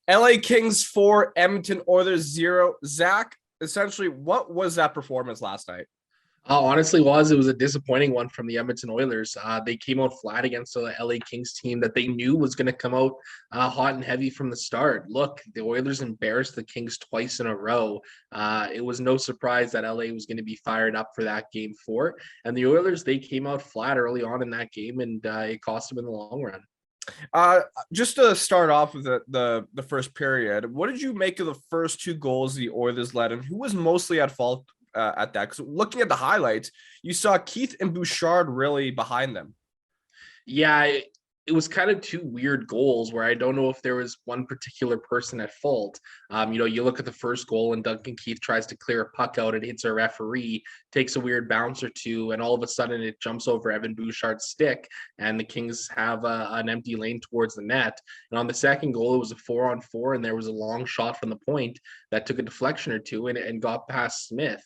LA Kings 4, Edmonton Oilers 0. Zach, essentially, what was that performance last night? Honestly, it was a disappointing one from the Edmonton Oilers. They came out flat against the LA Kings team that they knew was going to come out hot and heavy from the start. Look, the Oilers embarrassed the Kings twice in a row. It was no surprise that LA was going to be fired up for that game 4. And the Oilers, they came out flat early on in that game, and it cost them in the long run. Uh, just to start off with the first period, what did you make of the first two goals the Oilers led, and who was mostly at fault at that? Because looking at the highlights, you saw Keith and Bouchard really behind them. Yeah, it was kind of two weird goals where I don't know if there was one particular person at fault. You look at the first goal and Duncan Keith tries to clear a puck out. It hits a referee, takes a weird bounce or two, and all of a sudden it jumps over Evan Bouchard's stick, and the Kings have an empty lane towards the net. And on the second goal, it was a 4-on-4, and there was a long shot from the point that took a deflection or two and got past Smith.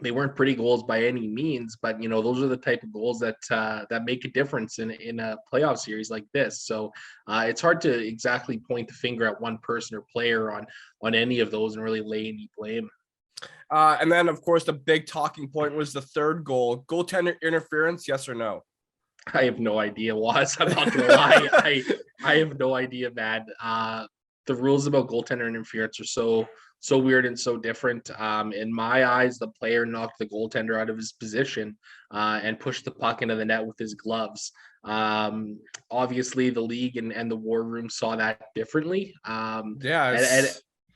They weren't pretty goals by any means, but those are the type of goals that make a difference in a playoff series like this. So it's hard to exactly point the finger at one person or player on any of those and really lay any blame. And then, of course, the big talking point was the third goal. Goaltender interference, yes or no? I have no idea, Was. I'm not gonna lie. I have no idea, man. The rules about goaltender interference are so weird and so different. In my eyes, the player knocked the goaltender out of his position and pushed the puck into the net with his gloves. Obviously, the league and the war room saw that differently. And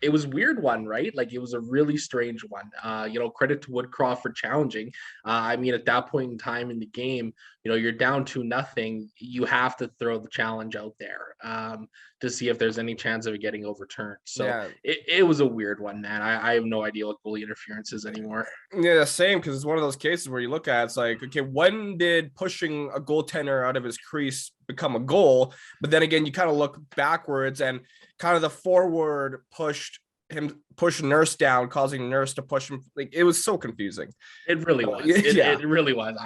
it was a weird one, right? Like, it was a really strange one. Credit to Woodcroft for challenging. At that point in time in the game, you're down 2-0. You have to throw the challenge out there to see if there's any chance of it getting overturned. So yeah. It was a weird one, man. I have no idea what goalie interference is anymore. Yeah, same, because it's one of those cases where you look at it's like, okay, when did pushing a goaltender out of his crease become a goal? But then again, you kind of look backwards and kind of the forward pushed Nurse down, causing Nurse to push him. Like, it was so confusing. It really was. It really was.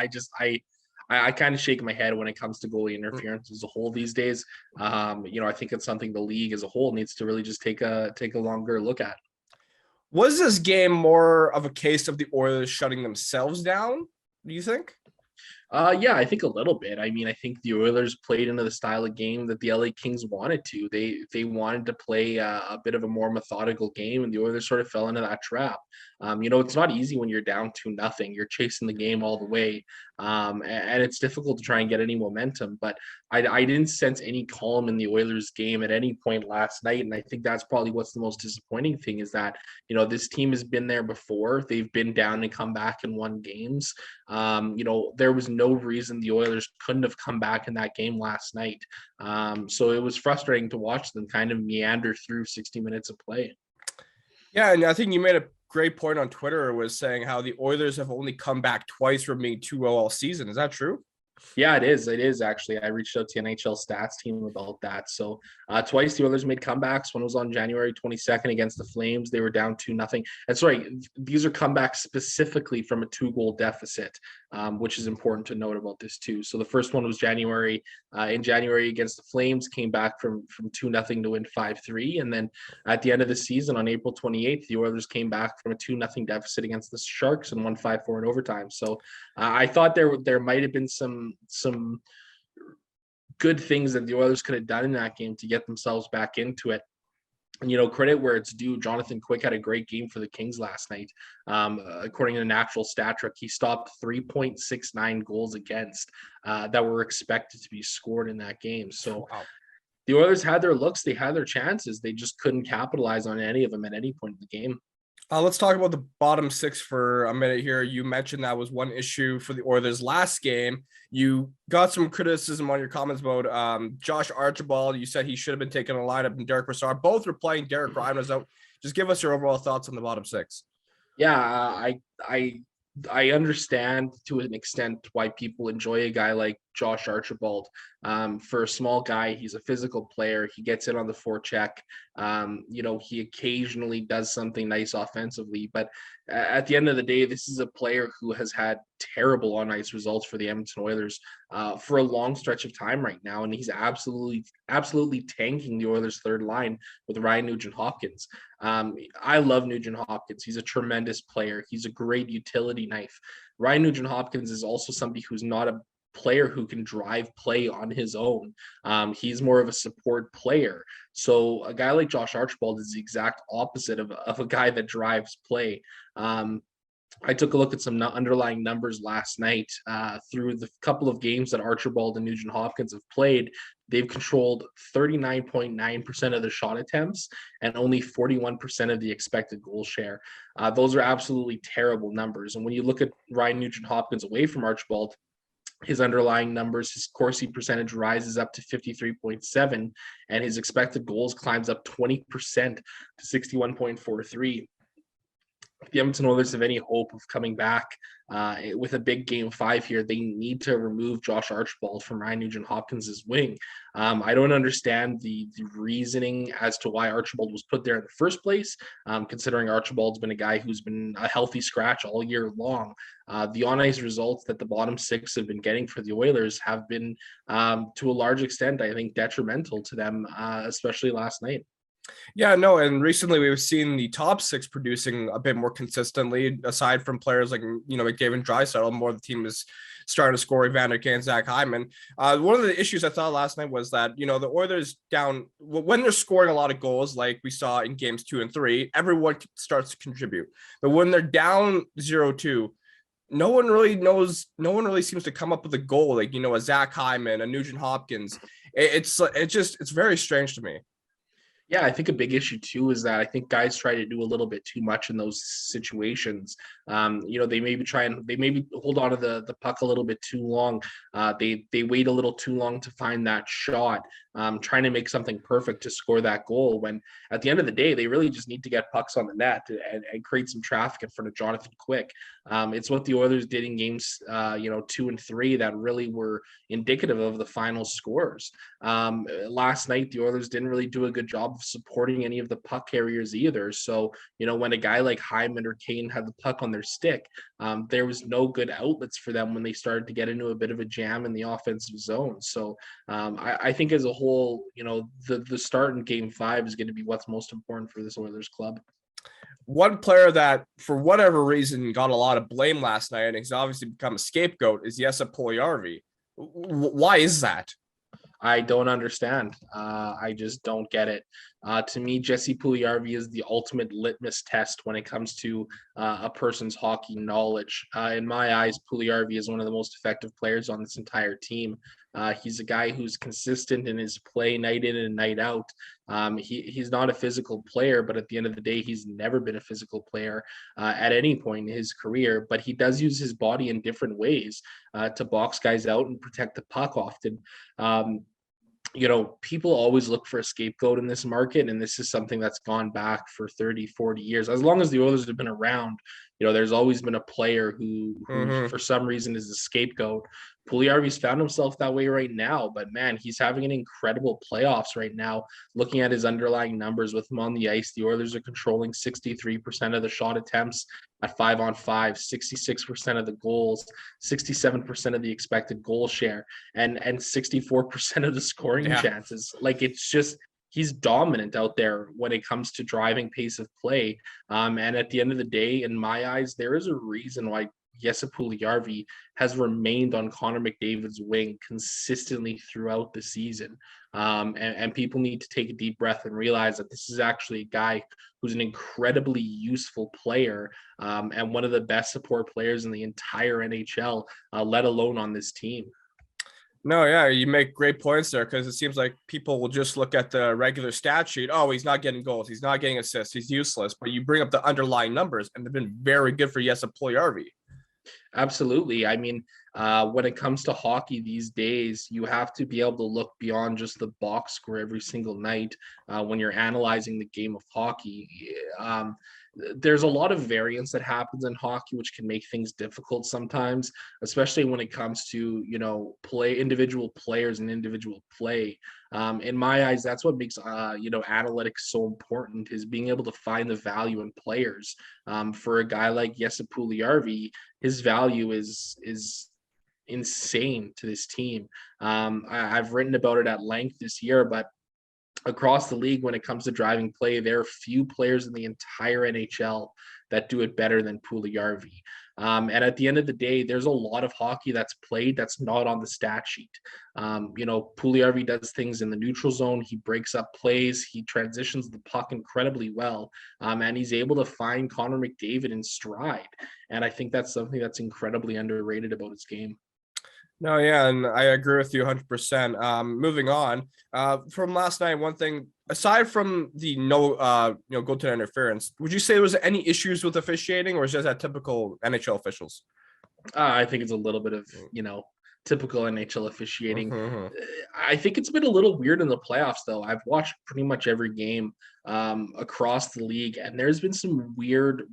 I kind of shake my head when it comes to goalie interference as a whole these days. I think it's something the league as a whole needs to really just take a longer look at. Was this game more of a case of the Oilers shutting themselves down, do you think? Yeah, I think a little bit. I think the Oilers played into the style of game that the LA Kings wanted to. They wanted to play a bit of a more methodical game, and the Oilers sort of fell into that trap. It's not easy when you're down 2-0. You're chasing the game all the way, and it's difficult to try and get any momentum. But I didn't sense any calm in the Oilers game at any point last night, and I think that's probably what's the most disappointing thing is that this team has been there before. They've been down and come back and won games. There was no reason the Oilers couldn't have come back in that game last night. So it was frustrating to watch them kind of meander through 60 minutes of play. Yeah, and I think you made a great point on Twitter, was saying how the Oilers have only come back twice from being 2-0 all season. Is that true? Yeah, it is. It is actually. I reached out to the NHL stats team about that. So twice the Oilers made comebacks. One was on January 22nd against the Flames. They were down 2-0. And sorry, these are comebacks specifically from a 2-goal deficit, which is important to note about this too. So the first one was in January against the Flames, came back from 2-0 to win 5-3. And then at the end of the season on April 28th, the Oilers came back from a 2-0 deficit against the Sharks and won 5-4 in overtime. So I thought there might have been some good things that the Oilers could have done in that game to get themselves back into it. And, credit where it's due. Jonathan Quick had a great game for the Kings last night. According to the Natural Stat Trick, he stopped 3.69 goals against that were expected to be scored in that game. So wow. The Oilers had their looks. They had their chances. They just couldn't capitalize on any of them at any point in the game. Let's talk about the bottom six for a minute here. You mentioned that was one issue for the Oilers last game. You got some criticism on your comments about Josh Archibald. You said he should have been taking a lineup, and Derek Brassard. Both were playing. Derek Ryan was out. Just give us your overall thoughts on the bottom six. Yeah, I understand to an extent why people enjoy a guy like Josh Archibald. For a small guy, he's a physical player. He gets in on the forecheck. He occasionally does something nice offensively, but at the end of the day, this is a player who has had terrible on ice results for the Edmonton Oilers for a long stretch of time right now, and he's absolutely tanking the Oilers' third line with Ryan Nugent-Hopkins. I love Nugent-Hopkins. He's a tremendous player. He's a great utility knife. Ryan Nugent-Hopkins is also somebody who's not a player who can drive play on his own. He's more of a support player. So a guy like Josh Archibald is the exact opposite of a guy that drives play. I took a look at some underlying numbers last night through the couple of games that Archibald and Nugent Hopkins have played. They've controlled 39.9% of the shot attempts and only 41% of the expected goal share. Those are absolutely terrible numbers. And when you look at Ryan Nugent Hopkins away from Archibald, his underlying numbers, his Corsi percentage rises up to 53.7, and his expected goals climbs up 20% to 61.43. If the Edmonton Oilers have any hope of coming back with a big game 5 here, they need to remove Josh Archibald from Ryan Nugent-Hopkins' wing. I don't understand the reasoning as to why Archibald was put there in the first place, considering Archibald's been a guy who's been a healthy scratch all year long. The on-ice results that the bottom six have been getting for the Oilers have been, to a large extent, I think, detrimental to them, especially last night. Yeah, no, and recently we've seen the top six producing a bit more consistently, aside from players like, McDavid and Draisaitl. More of the team is starting to score Evander Kane and Zach Hyman. One of the issues I thought last night was that, the Oilers down, when they're scoring a lot of goals, like we saw in games 2 and 3, everyone starts to contribute. But when they're down 0-2, no one really seems to come up with a goal, like, a Zach Hyman, a Nugent Hopkins. It's very strange to me. Yeah, I think a big issue too is that I think guys try to do a little bit too much in those situations. They maybe hold on to the puck a little bit too long. They wait a little too long to find that shot, trying to make something perfect to score that goal. When at the end of the day, they really just need to get pucks on the net and create some traffic in front of Jonathan Quick. It's what the Oilers did in games 2 and 3 that really were indicative of the final scores. Last night, the Oilers didn't really do a good job of supporting any of the puck carriers either. So, when a guy like Hyman or Kane had the puck on their stick, there was no good outlets for them when they started to get into a bit of a jam in the offensive zone. So I think as a whole, the start in game 5 is going to be what's most important for this Oilers club. One player that, for whatever reason, got a lot of blame last night and has obviously become a scapegoat is Jesse Puljujarvi. Why is that? I don't understand. I just don't get it. To me, Jesse Puljujarvi is the ultimate litmus test when it comes to a person's hockey knowledge. In my eyes, Puljujarvi is one of the most effective players on this entire team. He's a guy who's consistent in his play night in and night out. He's not a physical player, but at the end of the day, he's never been a physical player at any point in his career. But he does use his body in different ways to box guys out and protect the puck often. People always look for a scapegoat in this market, and this is something that's gone back for 30, 40 years. As long as the Oilers have been around, there's always been a player who for some reason is a scapegoat. Puljujarvi's found himself that way right now, but man, he's having an incredible playoffs right now. Looking at his underlying numbers with him on the ice, the Oilers are controlling 63% of the shot attempts at 5-on-5, 66% of the goals, 67% of the expected goal share, and 64% of the scoring chances. Like, it's just, he's dominant out there when it comes to driving pace of play. And at the end of the day, in my eyes, there is a reason why Jesse Puljujarvi has remained on Connor McDavid's wing consistently throughout the season. And people need to take a deep breath and realize that this is actually a guy who's an incredibly useful player and one of the best support players in the entire NHL, let alone on this team. No, yeah, you make great points there, because it seems like people will just look at the regular stat sheet. Oh, he's not getting goals. He's not getting assists. He's useless. But you bring up the underlying numbers, and they've been very good for Jesse Puljujarvi. Absolutely. I mean, when it comes to hockey these days, you have to be able to look beyond just the box score every single night when you're analyzing the game of hockey. There's a lot of variance that happens in hockey, which can make things difficult sometimes, especially when it comes to, play individual players and individual play. In my eyes, that's what makes, analytics so important, is being able to find the value in players. For a guy like Jesse Puljujärvi, his value is insane to this team. I've written about it at length this year, but across the league, when it comes to driving play, there are few players in the entire NHL that do it better than Puljujärvi. And at the end of the day, there's a lot of hockey that's played that's not on the stat sheet. Puljujärvi does things in the neutral zone. He breaks up plays. He transitions the puck incredibly well. And he's able to find Connor McDavid in stride. And I think that's something that's incredibly underrated about his game. No, yeah, and I agree with you 100%. Moving on, from last night, one thing aside from the goaltender interference, would you say there was any issues with officiating, or is just that typical NHL officials? I think it's a little bit of typical NHL officiating. Mm-hmm. I think it's been a little weird in the playoffs, though. I've watched pretty much every game across the league, and there's been some weird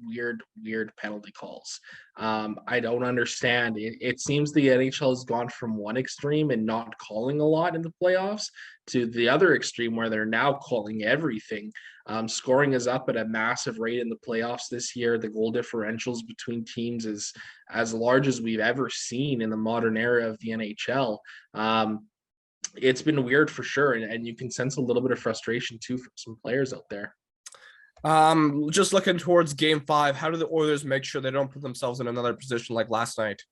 penalty calls. I don't understand. It seems the NHL has gone from one extreme and not calling a lot in the playoffs to the other extreme where they're now calling everything. Scoring is up at a massive rate in the playoffs this year. The goal differentials between teams is as large as we've ever seen in the modern era of the NHL. It's been weird for sure, and you can sense a little bit of frustration too from some players out there. Just looking towards game 5, how do the Oilers make sure they don't put themselves in another position like last night?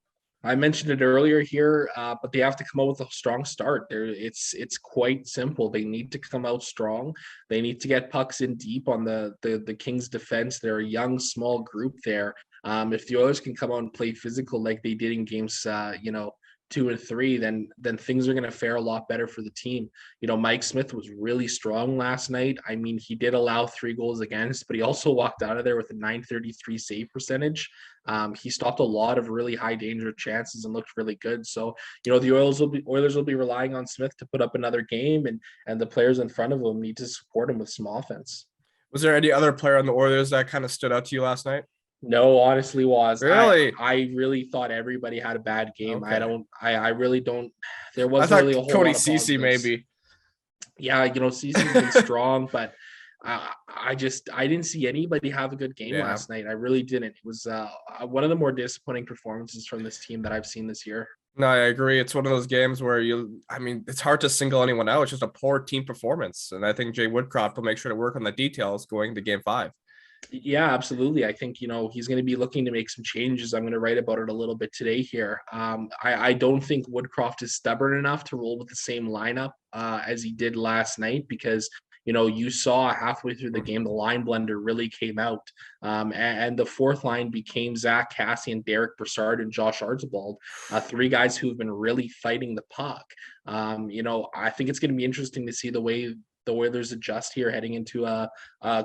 I mentioned it earlier here, but they have to come out with a strong start. It's quite simple. They need to come out strong. They need to get pucks in deep on the Kings' defense. They're a young, small group there. If the Oilers can come out and play physical like they did in games, 2 and 3, then things are going to fare a lot better for the team. Mike Smith was really strong last night. I mean, he did allow 3 goals against, but he also walked out of there with a .933 save percentage. He stopped a lot of really high danger chances and looked really good. So, the Oilers will be relying on Smith to put up another game, and the players in front of him need to support him with some offense. Was there any other player on the Oilers that kind of stood out to you last night? No, honestly, Really? I really thought everybody had a bad game. Okay. I really don't. There I wasn't thought really a whole Cody lot of Ceci positives. maybe. Yeah, Cece's been strong, but I didn't see anybody have a good game Yeah. last night. I really didn't. It was one of the more disappointing performances from this team that I've seen this year. No, I agree. It's one of those games where it's hard to single anyone out. It's just a poor team performance. And I think Jay Woodcroft will make sure to work on the details going to game 5. Yeah, absolutely. I think, he's going to be looking to make some changes. I'm going to write about it a little bit today here. I don't think Woodcroft is stubborn enough to roll with the same lineup as he did last night, because, you saw halfway through the game, the line blender really came out. And the fourth line became Zach Cassian, Derek Brassard, and Josh Archibald, 3 guys who've been really fighting the puck. I think it's going to be interesting to see the way the Oilers adjust here heading into a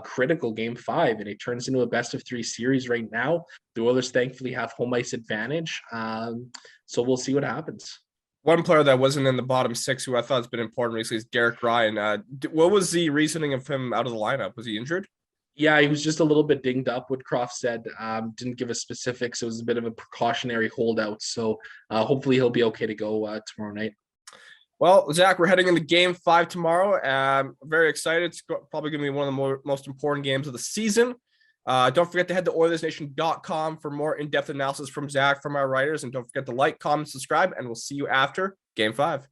critical game 5, and it turns into a best of 3 series right now. The Oilers thankfully have home ice advantage, so we'll see what happens. One player that wasn't in the bottom 6 who I thought has been important recently is Derek Ryan. What was the reasoning of him out of the lineup? Was he injured? Yeah, he was just a little bit dinged up. Woodcroft said, didn't give us specifics. It was a bit of a precautionary holdout, so hopefully he'll be okay to go tomorrow night. Well, Zach, we're heading into game 5 tomorrow. Very excited. It's probably going to be one of the most important games of the season. Don't forget to head to OilersNation.com for more in-depth analysis from Zach, from our writers. And don't forget to like, comment, subscribe, and we'll see you after game 5.